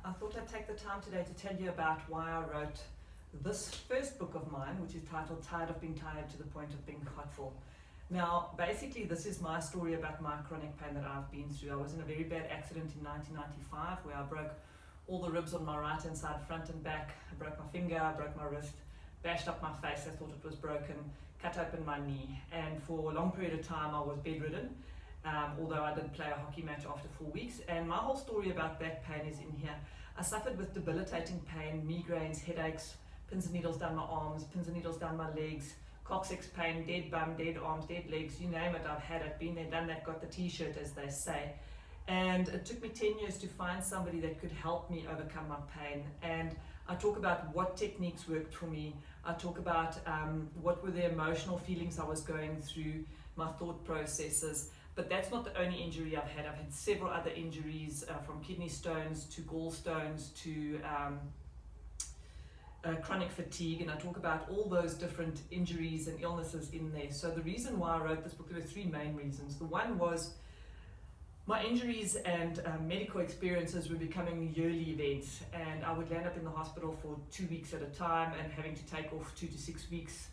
I thought I'd take the time today to tell you about why I wrote this first book of mine, which is titled Tired of Being Tired to the Point of Being Gatvol. Now, basically, this is my story about my chronic pain that I've been through. I was in a very bad accident in 1995 where I broke all the ribs on my right hand side, front and back. I broke my finger, I broke my wrist, bashed up my face, I thought it was broken, cut open my knee. And for a long period of time, I was bedridden. Although I did play a hockey match after 4 weeks, and my whole story about back pain is in here. I suffered with debilitating pain, migraines, headaches, pins and needles down my arms, pins and needles down my legs, coccyx pain, dead bum, dead arms, dead legs, you name it, I've had it, been there, done that, got the t-shirt as they say. And it took me 10 years to find somebody that could help me overcome my pain. And I talk about what techniques worked for me. I talk about what were the emotional feelings I was going through, my thought processes. But that's not the only injury I've had. I've had several other injuries, from kidney stones to gallstones to chronic fatigue, and I talk about all those different injuries and illnesses in there. So the reason why I wrote this book, there were three main reasons. The one was my injuries and medical experiences were becoming yearly events, and I would land up in the hospital for 2 weeks at a time and having to take off 2 to 6 weeks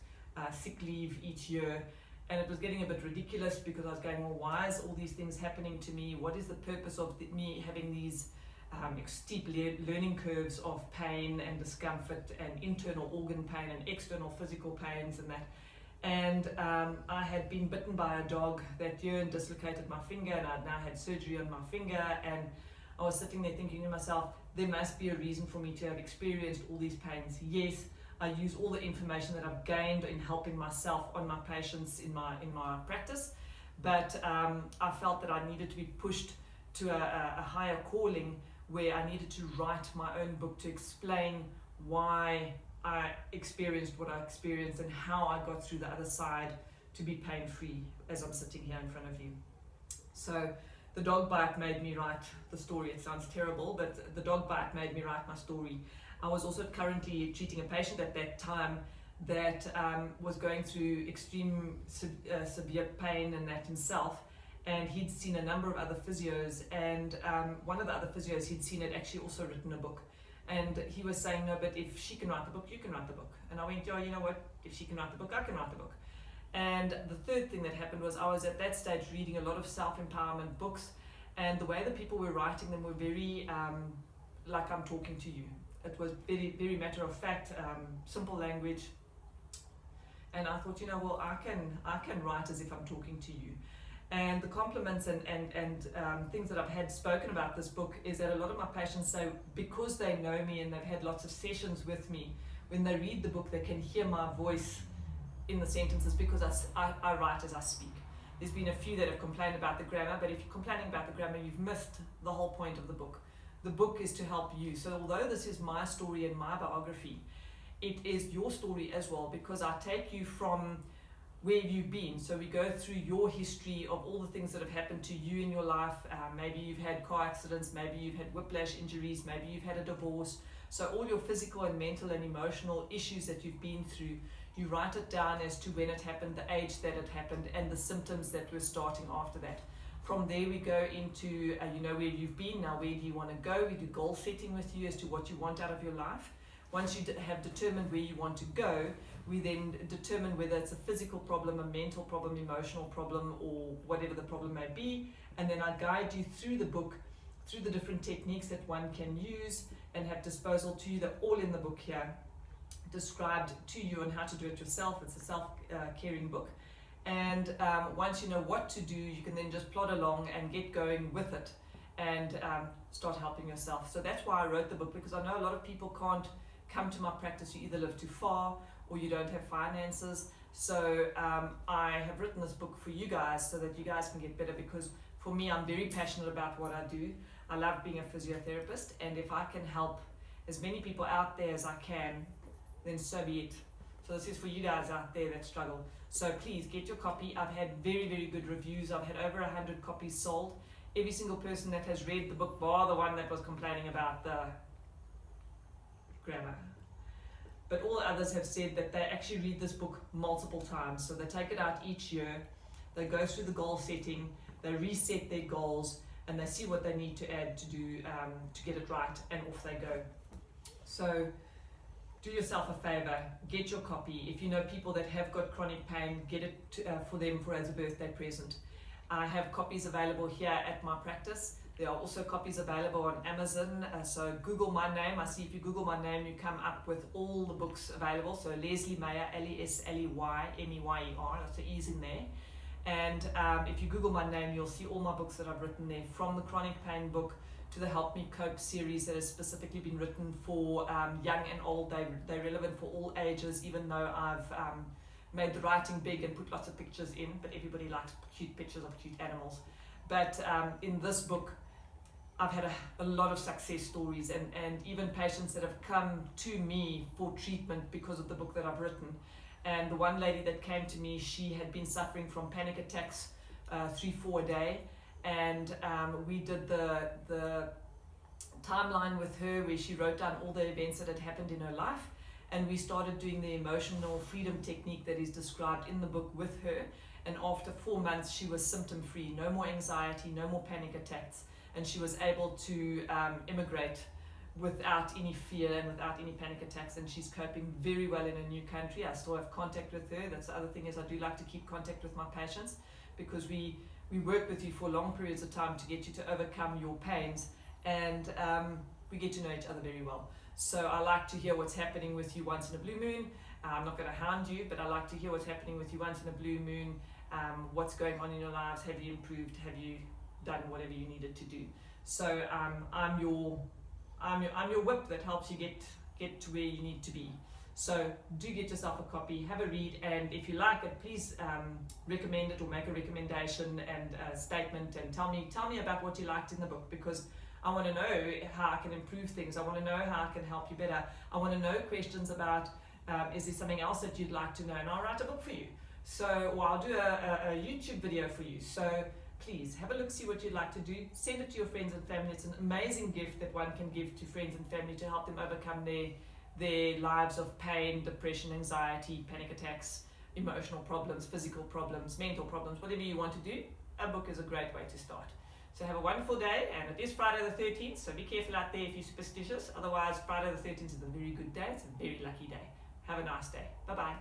sick leave each year. And it was getting a bit ridiculous because I was going, well, why is all these things happening to me? What is the purpose of me having these steep learning curves of pain and discomfort and internal organ pain and external physical pains and that? And I had been bitten by a dog that year and dislocated my finger, and I'd now had surgery on my finger, and I was sitting there thinking to myself, there must be a reason for me to have experienced all these pains. Yes, I use all the information that I've gained in helping myself on my patients in my practice, but I felt that I needed to be pushed to a higher calling where I needed to write my own book to explain why I experienced what I experienced and how I got through the other side to be pain-free as I'm sitting here in front of you. So the dog bite made me write the story. It sounds terrible, but the dog bite made me write my story. I was also currently treating a patient at that time that was going through extreme severe pain and that himself, and he'd seen a number of other physios, and one of the other physios he'd seen had actually also written a book, and he was saying, no, but if she can write the book, you can write the book. And I went, yeah, you know what, if she can write the book, I can write the book. And the third thing that happened was I was at that stage reading a lot of self-empowerment books, and the way the people were writing them were very like I'm talking to you. It was very, very matter of fact, simple language. And I thought, you know, well, I can write as if I'm talking to you. And the compliments and things that I've had spoken about this book is that a lot of my patients say, because they know me and they've had lots of sessions with me, when they read the book, they can hear my voice in the sentences because I write as I speak. There's been a few that have complained about the grammar, but if you're complaining about the grammar, you've missed the whole point of the book. The book is to help you. So although this is my story and my biography, it is your story as well, because I take you from where you've been. So we go through your history of all the things that have happened to you in your life. Maybe you've had car accidents, maybe you've had whiplash injuries, maybe you've had a divorce. So all your physical and mental and emotional issues that you've been through, you write it down as to when it happened, the age that it happened, and the symptoms that were starting after that. From there we go into, you know where you've been, now where do you want to go? We do goal setting with you as to what you want out of your life. Once you have determined where you want to go, we then determine whether it's a physical problem, a mental problem, emotional problem, or whatever the problem may be. And then I guide you through the book, through the different techniques that one can use and have disposal to you. They're all in the book here, described to you on how to do it yourself. It's a self-caring book. And once you know what to do, you can then just plod along and get going with it and start helping yourself. So that's why I wrote the book, because I know a lot of people can't come to my practice. You either live too far or you don't have finances. So I have written this book for you guys so that you guys can get better, because for me, I'm very passionate about what I do. I love being a physiotherapist, and if I can help as many people out there as I can, then so be it. So this is for you guys out there that struggle. So please get your copy. I've had very, very good reviews. I've had over 100 copies sold. Every single person that has read the book, bar the one that was complaining about the grammar. But all the others have said that they actually read this book multiple times. So they take it out each year. They go through the goal setting. They reset their goals. and they see what they need to add to do to get it right, and off they go. So do yourself a favor, get your copy. If you know people that have got chronic pain, get it for them as a birthday present. I have copies available here at my practice. There are also copies available on Amazon. So Google my name. I see if you Google my name, you come up with all the books available. So Leslie Meyer, Lesleymeyer, that's the E's in there. And if you Google my name, you'll see all my books that I've written there, from the chronic pain book to the Help Me Cope series that has specifically been written for young and old. They're relevant for all ages, even though I've made the writing big and put lots of pictures in, but everybody likes cute pictures of cute animals. But in this book, I've had a lot of success stories, and even patients that have come to me for treatment because of the book that I've written. And the one lady that came to me, she had been suffering from panic attacks 3-4 a day, and we did the timeline with her where she wrote down all the events that had happened in her life, and we started doing the emotional freedom technique that is described in the book with her. And after 4 months, she was symptom free, no more anxiety, no more panic attacks, and she was able to immigrate without any fear and without any panic attacks, and she's coping very well in a new country. I still have contact with her. That's the other thing, is I do like to keep contact with my patients, because we work with you for long periods of time to get you to overcome your pains, and we get to know each other very well. So I like to hear what's happening with you once in a blue moon. I'm not going to hound you, but I like to hear what's happening with you once in a blue moon. What's going on in your lives? Have you improved? Have you done whatever you needed to do? So I'm your whip that helps you get to where you need to be. So do get yourself a copy, have a read, and if you like it, please recommend it or make a recommendation and a statement, and tell me about what you liked in the book, because I want to know how I can improve things. I want to know how I can help you better. I want to know questions about is there something else that you'd like to know, and I'll write a book for you. So, or I'll do a YouTube video for you. So please have a look, see what you'd like to do. Send it to your friends and family. It's an amazing gift that one can give to friends and family to help them overcome their lives of pain, depression, anxiety, panic attacks, emotional problems, physical problems, mental problems, whatever you want to do. A book is a great way to start. So have a wonderful day, and it is Friday the 13th, so be careful out there if you're superstitious. Otherwise, Friday the 13th is a very good day. It's a very lucky day. Have a nice day. Bye-bye.